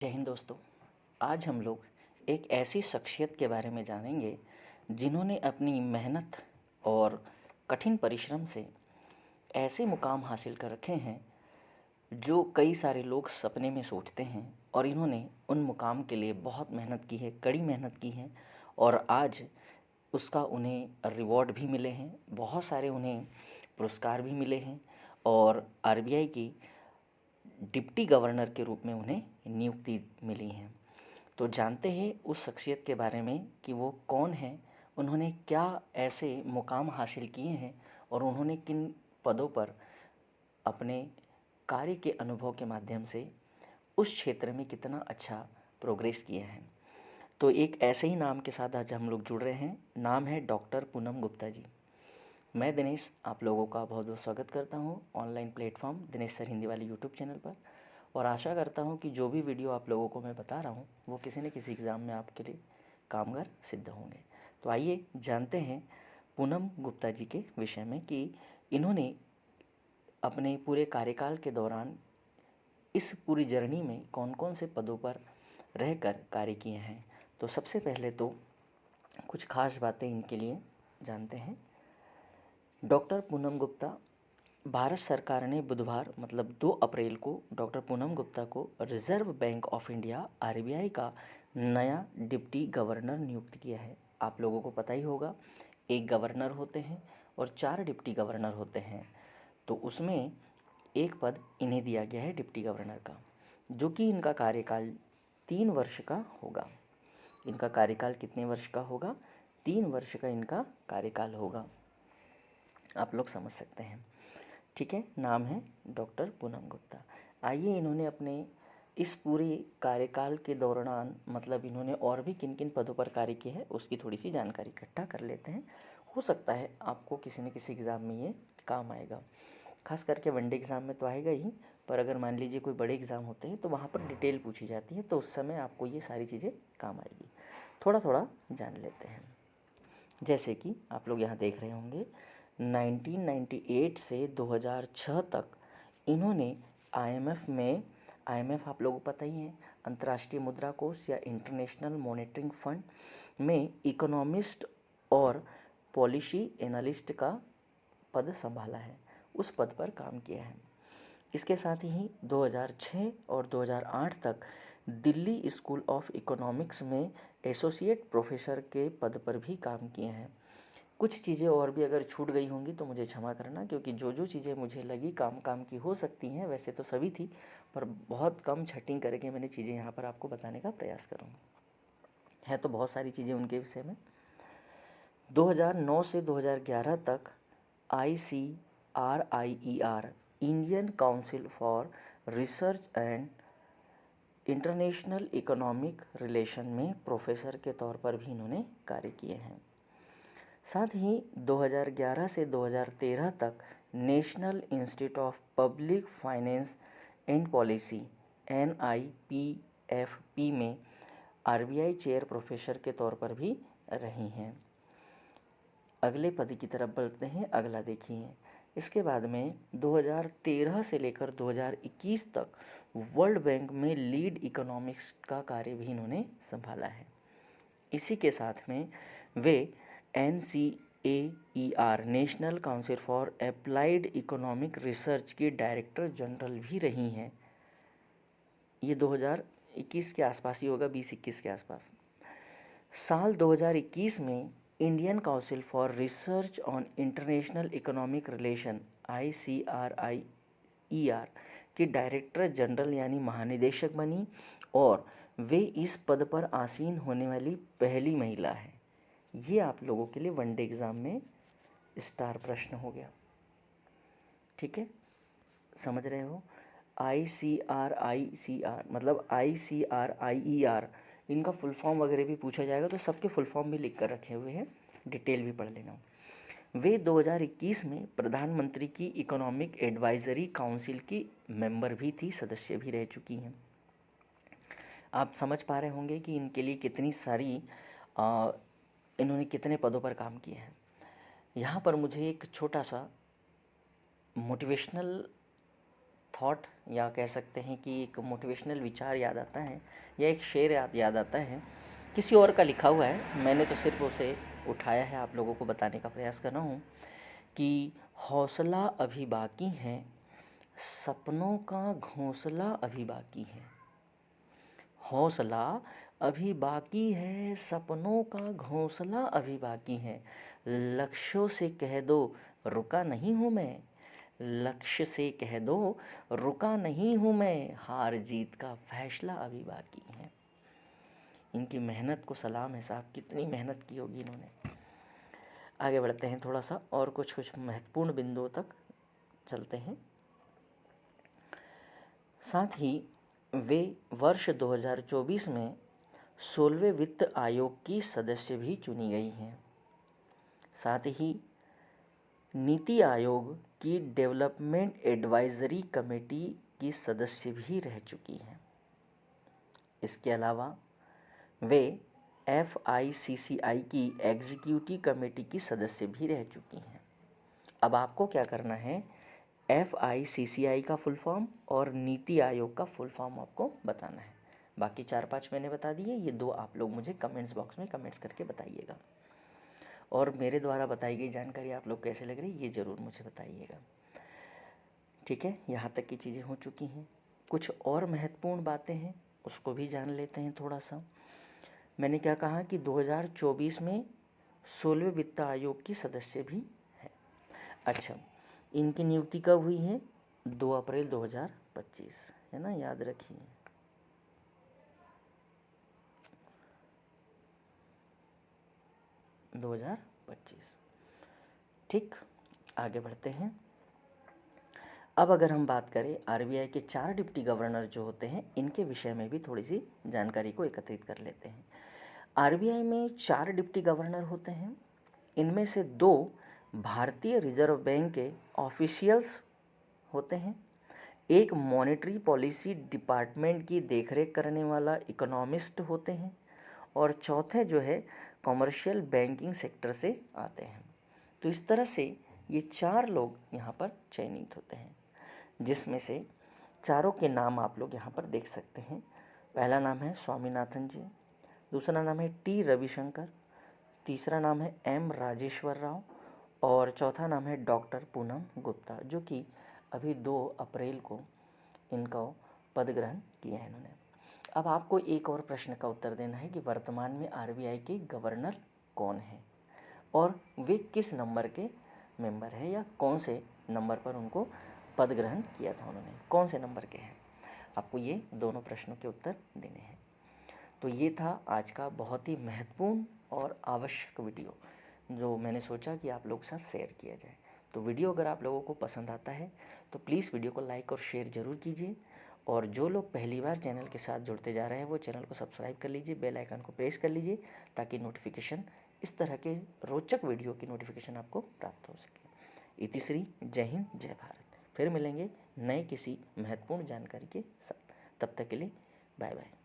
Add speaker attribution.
Speaker 1: जय हिंद दोस्तों। आज हम लोग एक ऐसी शख्सियत के बारे में जानेंगे जिन्होंने अपनी मेहनत और कठिन परिश्रम से ऐसे मुकाम हासिल कर रखे हैं जो कई सारे लोग सपने में सोचते हैं। और इन्होंने उन मुकाम के लिए बहुत मेहनत की है, कड़ी मेहनत की है और आज उसका उन्हें रिवॉर्ड भी मिले हैं, बहुत सारे उन्हें पुरस्कार भी मिले हैं और आरबीआई की डिप्टी गवर्नर के रूप में उन्हें नियुक्ति मिली है। तो जानते हैं उस शख्सियत के बारे में कि वो कौन है, उन्होंने क्या ऐसे मुकाम हासिल किए हैं और उन्होंने किन पदों पर अपने कार्य के अनुभव के माध्यम से उस क्षेत्र में कितना अच्छा प्रोग्रेस किया है। तो एक ऐसे ही नाम के साथ आज हम लोग जुड़ रहे हैं। नाम है डॉक्टर पूनम गुप्ता जी। मैं दिनेश आप लोगों का बहुत बहुत स्वागत करता हूँ online platform Dinesh sir Hindi वाली यूट्यूब चैनल पर, और आशा करता हूँ कि जो भी वीडियो आप लोगों को मैं बता रहा हूँ वो किसी न किसी एग्ज़ाम में आपके लिए कामगार सिद्ध होंगे। तो आइए जानते हैं पूनम गुप्ता जी के विषय में कि इन्होंने अपने पूरे कार्यकाल के दौरान इस पूरी जर्नी में कौन कौन से पदों पर रहकर कार्य किए हैं। तो सबसे पहले तो कुछ खास बातें इनके लिए जानते हैं। डॉक्टर पूनम गुप्ता, भारत सरकार ने बुधवार मतलब 2 अप्रैल को डॉक्टर पूनम गुप्ता को reserve bank of India RBI का नया डिप्टी गवर्नर नियुक्त किया है। आप लोगों को पता ही होगा, एक गवर्नर होते हैं और 4 डिप्टी गवर्नर होते हैं। तो उसमें एक पद इन्हें दिया गया है डिप्टी गवर्नर का, जो कि इनका कार्यकाल 3 वर्ष का होगा। इनका कार्यकाल कितने वर्ष का होगा? 3 वर्ष का इनका कार्यकाल होगा। आप लोग समझ सकते हैं, ठीक है। नाम है डॉक्टर पूनम गुप्ता। आइए इन्होंने अपने इस पूरे कार्यकाल के दौरान मतलब इन्होंने और भी किन किन पदों पर कार्य किया है उसकी थोड़ी सी जानकारी इकट्ठा कर लेते हैं। हो सकता है आपको किसी न किसी एग्ज़ाम में ये काम आएगा, खास करके वनडे एग्ज़ाम में तो आएगा ही, पर अगर मान लीजिए कोई बड़े एग्ज़ाम होते हैं तो वहाँ पर डिटेल पूछी जाती है, तो उस समय आपको ये सारी चीज़ें काम आएगी। थोड़ा थोड़ा जान लेते हैं। जैसे कि आप लोग यहाँ देख रहे होंगे 1998 से 2006 तक इन्होंने आईएमएफ आप लोगों को पता ही है, अंतर्राष्ट्रीय मुद्रा कोष या इंटरनेशनल मॉनेटरी फंड में इकोनॉमिस्ट और पॉलिसी एनालिस्ट का पद संभाला है, उस पद पर काम किया है। इसके साथ ही 2006 और 2008 तक दिल्ली स्कूल ऑफ इकोनॉमिक्स में एसोसिएट प्रोफेसर के पद पर भी काम किए हैं। कुछ चीज़ें और भी अगर छूट गई होंगी तो मुझे क्षमा करना, क्योंकि जो जो चीज़ें मुझे लगी काम की हो सकती हैं, वैसे तो सभी थी, पर बहुत कम छटिंग करके मैंने चीज़ें यहाँ पर आपको बताने का प्रयास करूँगा। है तो बहुत सारी चीज़ें उनके विषय में। 2009 से 2011 तक ICRIER Indian council for research and international economic relation में प्रोफेसर के तौर पर भी इन्होंने कार्य किए हैं। साथ ही 2011 से 2013 तक national institute of public finance and policy NIPFP में आरबीआई चेयर प्रोफेसर के तौर पर भी रही हैं। अगले पद की तरफ बढ़ते हैं। अगला देखिए, इसके बाद में 2013 से लेकर 2021 तक वर्ल्ड बैंक में लीड इकोनॉमिक्स का कार्य भी इन्होंने संभाला है। इसी के साथ में वे NCAER national council for applied economic research की डायरेक्टर जनरल भी रही हैं। ये 2021 के आसपास ही होगा, 20-21 के आसपास। साल 2021 में Indian council for research on international economic relation ICRIER की डायरेक्टर जनरल यानी महानिदेशक बनी और वे इस पद पर आसीन होने वाली पहली महिला है। ये आप लोगों के लिए वनडे एग्ज़ाम में स्टार प्रश्न हो गया, ठीक है, समझ रहे हो। ICRICR मतलब ICRIER, इनका फुल फॉर्म वगैरह भी पूछा जाएगा तो सबके फुल फॉर्म भी लिख कर रखे हुए हैं, डिटेल भी पढ़ लेना। वे 2021 में प्रधानमंत्री की इकोनॉमिक एडवाइजरी काउंसिल की मेंबर भी थी, सदस्य भी रह चुकी हैं। आप समझ पा रहे होंगे कि इनके लिए कितनी सारी इन्होंने कितने पदों पर काम किए हैं। यहाँ पर मुझे एक छोटा सा मोटिवेशनल थॉट या कह सकते हैं कि एक मोटिवेशनल विचार याद आता है या एक शेर याद आता है, किसी और का लिखा हुआ है, मैंने तो सिर्फ उसे उठाया है, आप लोगों को बताने का प्रयास कर रहा हूँ कि हौसला अभी बाकी है, सपनों का घोंसला अभी बाकी है। हौसला अभी बाकी है, सपनों का घोंसला अभी बाकी है। लक्ष्यों से कह दो रुका नहीं हूँ मैं, लक्ष्य से कह दो रुका नहीं हूँ मैं, हार जीत का फैसला अभी बाकी है। इनकी मेहनत को सलाम है साहब, कितनी मेहनत की होगी इन्होंने। आगे बढ़ते हैं, थोड़ा सा और कुछ महत्वपूर्ण बिंदुओं तक चलते हैं। साथ ही वे वर्ष 2024 में 16वें वित्त आयोग की सदस्य भी चुनी गई हैं। साथ ही नीति आयोग की डेवलपमेंट एडवाइजरी कमेटी की सदस्य भी रह चुकी हैं। इसके अलावा वे FICCI की एग्जीक्यूटिव कमेटी की सदस्य भी रह चुकी हैं। अब आपको क्या करना है, FICCI का फुल फॉर्म और नीति आयोग का फुल फॉर्म आपको बताना है। बाकी 4-5 मैंने बता दिए, ये 2 आप लोग मुझे कमेंट्स बॉक्स में कमेंट्स करके बताइएगा। और मेरे द्वारा बताई गई जानकारी आप लोग कैसे लग रही ये ज़रूर मुझे बताइएगा। ठीक है, यहाँ तक की चीज़ें हो चुकी हैं। कुछ और महत्वपूर्ण बातें हैं, उसको भी जान लेते हैं थोड़ा सा। मैंने क्या कहा कि 2024 में 16वें वित्त आयोग की सदस्य भी है। अच्छा, इनकी नियुक्ति कब हुई है? 2 अप्रैल 2025, है ना, याद रखिए। ठीक, आगे बढ़ते हैं। अब अगर हम बात करें RBI के 4 डिप्टी गवर्नर जो होते हैं, इनके विषय में भी थोड़ी सी जानकारी को एकत्रित कर लेते हैं। RBI में 4 डिप्टी गवर्नर होते हैं। इनमें से 2 भारतीय रिजर्व बैंक के ऑफिशियल्स होते हैं, एक मॉनेटरी पॉलिसी डिपार्टमेंट की देखरेख करने वाला इकोनॉमिस्ट होते हैं, और चौथे जो है कॉमर्शियल बैंकिंग सेक्टर से आते हैं। तो इस तरह से ये 4 लोग यहाँ पर चयनित होते हैं, जिसमें से चारों के नाम आप लोग यहाँ पर देख सकते हैं। पहला नाम है स्वामीनाथन जी, दूसरा नाम है T रविशंकर, तीसरा नाम है M राजेश्वर राव, और चौथा नाम है डॉक्टर पूनम गुप्ता, जो कि अभी 2 अप्रैल को इनका पद ग्रहण किया है इन्होंने। अब आपको एक और प्रश्न का उत्तर देना है कि वर्तमान में RBI के गवर्नर कौन हैं और वे किस नंबर के मेंबर हैं, या कौन से नंबर पर उनको पद ग्रहण किया था उन्होंने, कौन से नंबर के हैं। आपको ये दोनों प्रश्नों के उत्तर देने हैं। तो ये था आज का बहुत ही महत्वपूर्ण और आवश्यक वीडियो, जो मैंने सोचा कि आप लोग के साथ शेयर किया जाए। तो वीडियो अगर आप लोगों को पसंद आता है तो प्लीज़ वीडियो को लाइक और शेयर ज़रूर कीजिए, और जो लोग पहली बार चैनल के साथ जुड़ते जा रहे हैं वो चैनल को सब्सक्राइब कर लीजिए, बेल आइकन को प्रेस कर लीजिए, ताकि नोटिफिकेशन, इस तरह के रोचक वीडियो की नोटिफिकेशन आपको प्राप्त हो सके। इति श्री, जय हिंद, जय भारत। फिर मिलेंगे नए किसी महत्वपूर्ण जानकारी के साथ, तब तक के लिए बाय बाय।